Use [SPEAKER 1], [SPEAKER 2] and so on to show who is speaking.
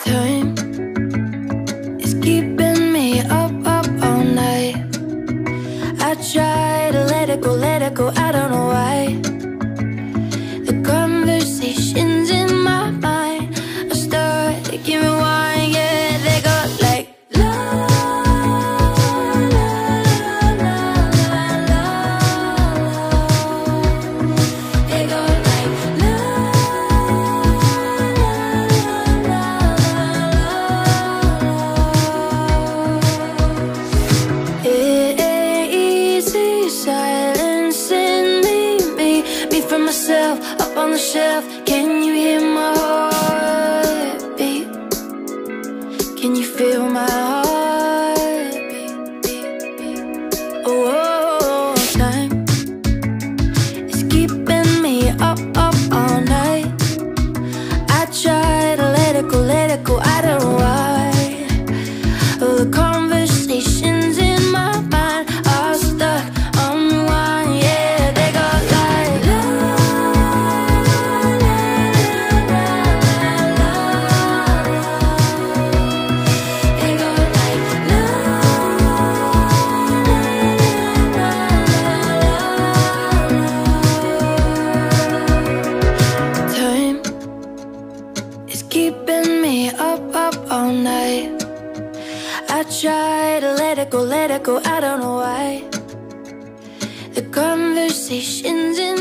[SPEAKER 1] Time is keeping me up all night. I try to let it go, I don't know why. The conversations in my mind are start to give me wine, yeah. They go like la la la la la. They go like la la la. It ain't easy silencing me from myself up on the shelf. Can you hear my heartbeat? Can you feel my heartbeat? Oh, time is keeping me up all night. I try to let it go, I don't know why. Oh, the conversations in my mind are stuck on rewind, yeah. They go like la la la la la. They go like la la la la. Time is keeping me up all night. I try to let it go, I don't know why. The conversations in